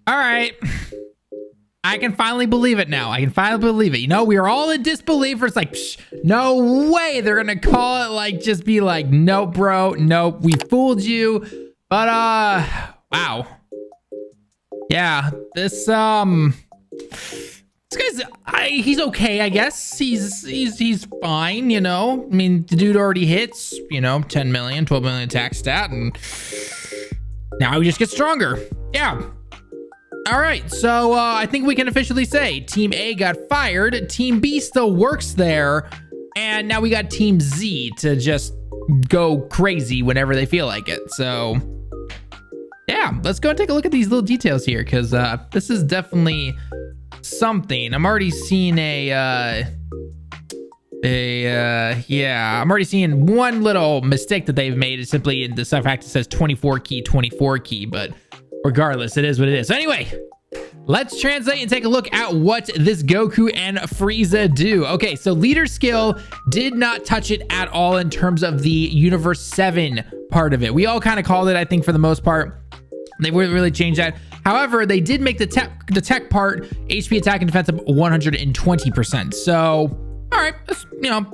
All right. I can finally believe it now. I can finally believe it. You know, we were all in disbelief. It's like, psh, no way they're going to call it like, just be like, nope, bro. Nope. We fooled you. But, wow. Yeah, this guy's, he's okay, I guess. He's fine, you know. I mean, the dude already hits, you know, 10 million, 12 million attack stat, and now he just gets stronger. Yeah. All right, so I think we can officially say Team A got fired, Team B still works there, and now we got Team Z to just go crazy whenever they feel like it. So yeah, let's go and take a look at these little details here, because this is definitely something. I'm already seeing I'm already seeing one little mistake that they've made is simply in the fact it says 24 key, but regardless, it is what it is. So anyway, let's translate and take a look at what this Goku and Frieza do. Okay, so leader skill did not touch it at all in terms of the Universe 7 part of it. We all kind of called it, I think, for the most part. They wouldn't really change that. However, they did make the tech part HP attack and defense up 120%. So, all right, that's, you know,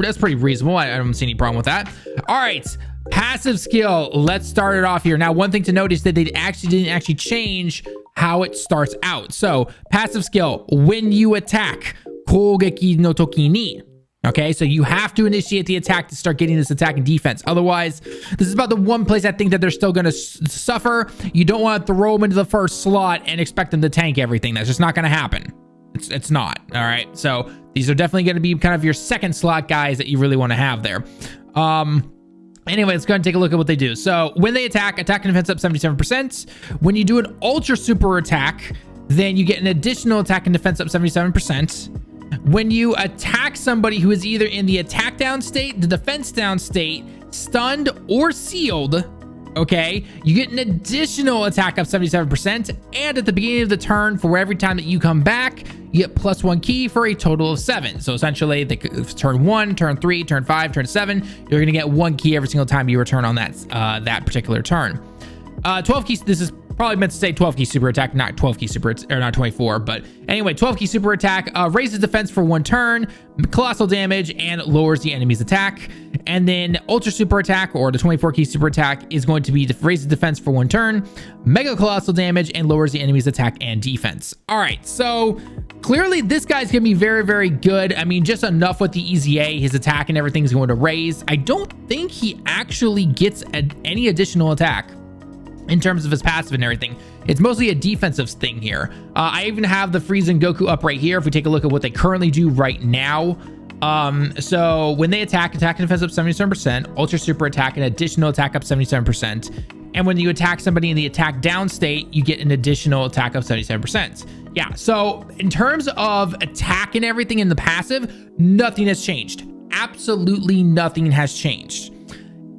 that's pretty reasonable. I don't see any problem with that. All right. Passive skill, let's start it off here. Now, one thing to note is that they didn't change how it starts out. So, passive skill, when you attack, Kogeki no Toki ni. Okay, so you have to initiate the attack to start getting this attack and defense. Otherwise, this is about the one place I think that they're still going to suffer. You don't want to throw them into the first slot and expect them to tank everything. That's just not going to happen. It's not. All right, so these are definitely going to be kind of your second slot guys that you really want to have there. Anyway, let's go ahead and take a look at what they do. So when they attack and defense up 77%. When you do an ultra super attack, then you get an additional attack and defense up 77%. When you attack somebody who is either in the attack down state, the defense down state, stunned, or sealed, okay, you get an additional attack up 77%. And at the beginning of the turn, for every time that you come back, you get +1 key for a total of 7. So essentially, turn 1, turn 3, turn 5, turn 7, you're going to get 1 key every single time you return on that particular turn. 12 keys, this is probably meant to say 12 key super attack, not 12 key super, or not 24, but anyway, 12 key super attack raises defense for 1 turn, colossal damage, and lowers the enemy's attack. And then ultra super attack, or the 24 key super attack, is going to be raises defense for 1 turn, mega colossal damage, and lowers the enemy's attack and defense. All right, so clearly this guy's gonna be very, very good. I mean, just enough with the EZA, his attack and everything is going to raise. I don't think he actually gets any additional attack in terms of his passive and everything. It's mostly a defensive thing here. I even have the Frieza and Goku up right here if we take a look at what they currently do right now. So when they attack and defense up 77%, ultra super attack, an additional attack up 77%. And when you attack somebody in the attack down state, you get an additional attack up 77%. Yeah, so in terms of attack and everything in the passive, nothing has changed. Absolutely nothing has changed.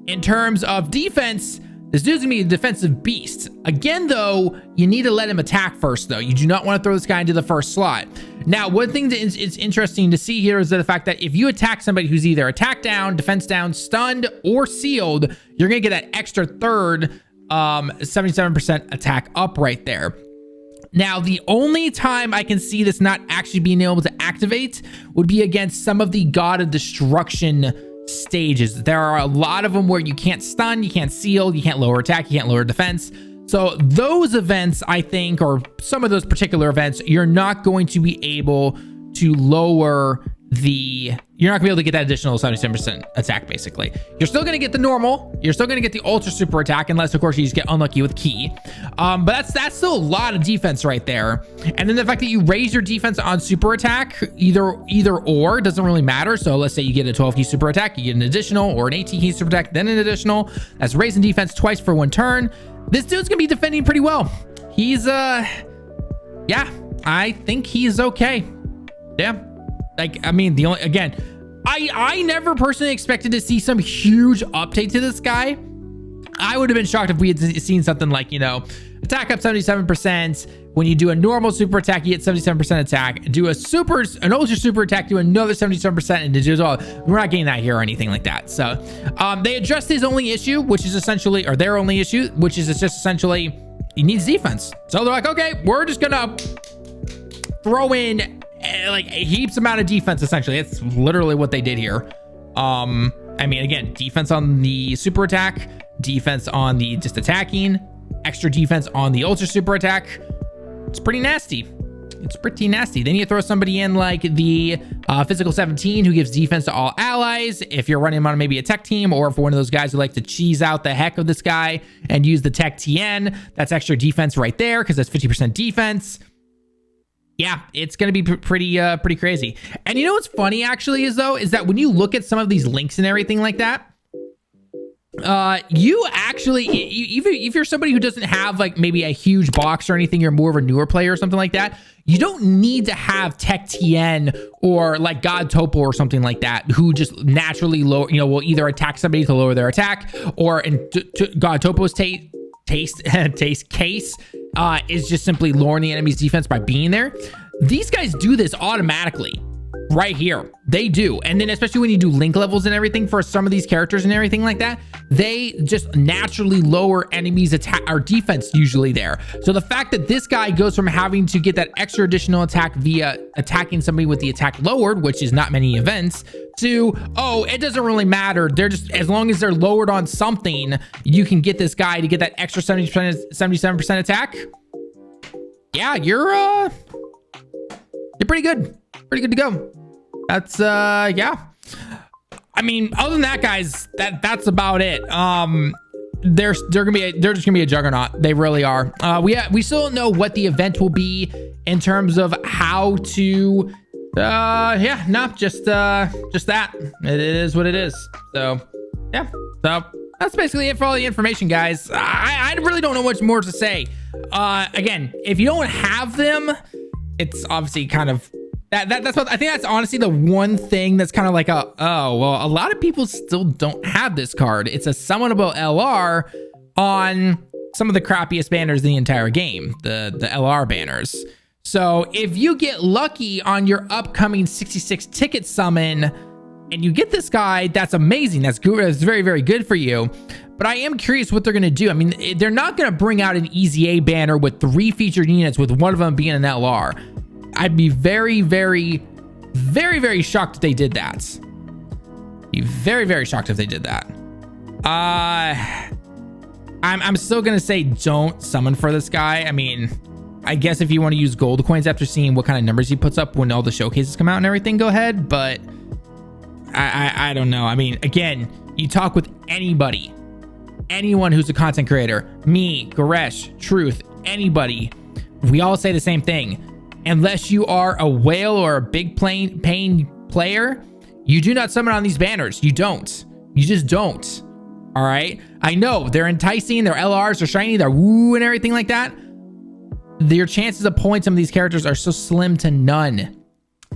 In terms of defense, this dude's gonna be a defensive beast. Again, though, you need to let him attack first, though. You do not want to throw this guy into the first slot. Now, one thing that is interesting to see here is the fact that if you attack somebody who's either attack down, defense down, stunned, or sealed, you're gonna get that extra third 77% attack up right there. Now, the only time I can see this not actually being able to activate would be against some of the God of Destruction stages. There are a lot of them where you can't stun, you can't seal, you can't lower attack, you can't lower defense. So those events, I think, or some of those particular events, you're not going to be able to lower you're not gonna be able to get that additional 77% attack, basically. You're still gonna get the normal, you're still gonna get the ultra super attack, unless of course you just get unlucky with key. But that's still a lot of defense right there. And then the fact that you raise your defense on super attack, either or, doesn't really matter. So let's say you get a 12 key super attack, you get an additional, or an 18 key super attack, then an additional. That's raising defense twice for 1 turn. This dude's gonna be defending pretty well. He's yeah, I think he's okay. Yeah. Like, I mean, I never personally expected to see some huge update to this guy. I would have been shocked if we had seen something like, you know, attack up 77%. When you do a normal super attack, you get 77% attack. Do an ultra super attack, do another 77%, and do it all. We're not getting that here or anything like that. So they addressed his only issue, which is essentially, or their only issue, which is just essentially he needs defense. So they're like, okay, we're just gonna throw in like heaps amount of defense. Essentially, that's literally what they did here. I mean, again, defense on the super attack, defense on the just attacking, extra defense on the ultra super attack. It's pretty nasty. It's pretty nasty. Then you throw somebody in like the physical 17 who gives defense to all allies. If you're running him on maybe a tech team, or if one of those guys who like to cheese out the heck of this guy and use the tech TN, that's extra defense right there because that's 50% defense. Yeah, it's going to be pretty crazy. And you know what's funny actually is that when you look at some of these links and everything like that, you actually, even if you're somebody who doesn't have like maybe a huge box or anything, you're more of a newer player or something like that, you don't need to have Tech TN or like God Topo or something like that, who just naturally lower, will either attack somebody to lower their attack, or in God Topo's case is just simply lowering the enemy's defense by being there. These guys do this automatically right here. They do. And then especially when you do link levels and everything for some of these characters and everything like that, they just naturally lower enemies attack or defense usually there. So the fact that this guy goes from having to get that extra additional attack via attacking somebody with the attack lowered, which is not many events, to, oh, it doesn't really matter. They're just, as long as they're lowered on something, you can get this guy to get that extra 77% attack. Yeah, you're pretty good. Pretty good to go. That's yeah. I mean, other than that, guys, that's about it. They're just gonna be a juggernaut. They really are. We still don't know what the event will be in terms of how to yeah, no, just that. It is what it is. So yeah. So that's basically it for all the information, guys. I really don't know much more to say. Again, if you don't have them, it's obviously kind of that's what I think. That's honestly the one thing that's kind of like oh well, a lot of people still don't have this card. It's a summonable LR on some of the crappiest banners in the entire game, the LR banners. So if you get lucky on your upcoming 66 ticket summon and you get this guy, that's amazing. That's good. That's very, very good for you. But I am curious what they're going to do. I mean, they're not going to bring out an EZA banner with 3 featured units, with one of them being an LR. I'd be very, very, very, very shocked if they did that. Be very, very shocked if they did that. I'm still going to say don't summon for this guy. I mean, I guess if you want to use gold coins after seeing what kind of numbers he puts up when all the showcases come out and everything, go ahead. But I don't know. I mean, again, you talk with anybody, anyone who's a content creator, me, Goresh, Truth, anybody, we all say the same thing. Unless you are a whale or a big pain player, you do not summon on these banners. You don't. You just don't. All right. I know they're enticing. They're LRs. They're shiny. They're woo and everything like that. Your chances of pulling some of these characters are so slim to none.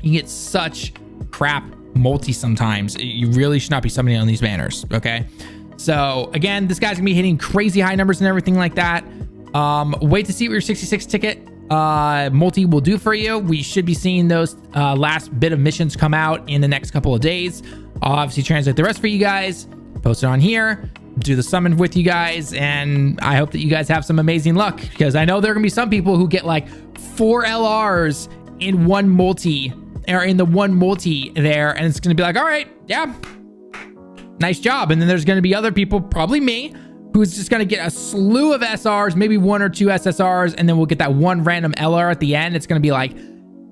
You get such crap multi sometimes. You really should not be summoning on these banners. Okay. So again, this guy's gonna be hitting crazy high numbers and everything like that. Wait to see what your 66 ticket multi will do for you. We should be seeing those last bit of missions come out in the next couple of days. I'll obviously translate the rest for you guys, post it on here, do the summon with you guys, and I hope that you guys have some amazing luck, because I know there are gonna be some people who get like 4 LRs in one multi, or in the one multi there, and it's gonna be like, all right, yeah, nice job. And then there's gonna be other people, probably me, who's just gonna get a slew of SRs, maybe 1 or 2 SSRs, and then we'll get that one random LR at the end. It's gonna be like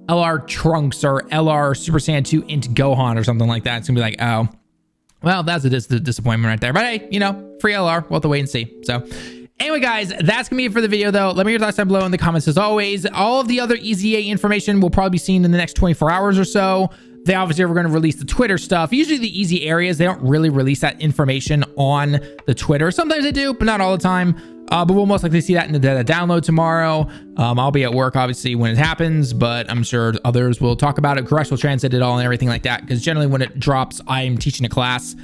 LR Trunks or LR Super Saiyan 2 into Gohan or something like that. It's gonna be like, oh, well, that's a disappointment right there. But hey, you know, free LR, we'll have to wait and see. So anyway, guys, that's gonna be it for the video though. Let me know your thoughts down below in the comments as always. All of the other EZA information we'll probably be seeing in the next 24 hours or so. They obviously are going to release the Twitter stuff. Usually the easy areas, they don't really release that information on the Twitter. Sometimes they do, but not all the time. But we'll most likely see that in the download tomorrow. I'll be at work, obviously, when it happens, but I'm sure others will talk about it. Goresh will translate it all and everything like that, because generally when it drops, I'm teaching a class.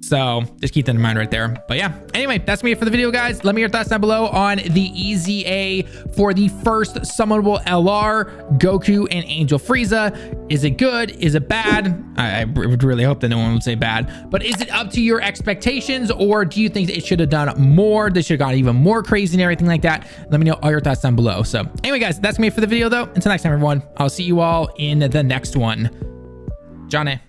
So just keep that in mind right there. But yeah, anyway, that's me for the video, guys. Let me know your thoughts down below on the EZA for the first summonable LR, Goku, and Angel Frieza. Is it good? Is it bad? I would really hope that no one would say bad, but is it up to your expectations, or do you think it should have done more? They should have got even more crazy and everything like that. Let me know all your thoughts down below. So anyway, guys, that's me for the video though. Until next time, everyone, I'll see you all in the next one. Johnny.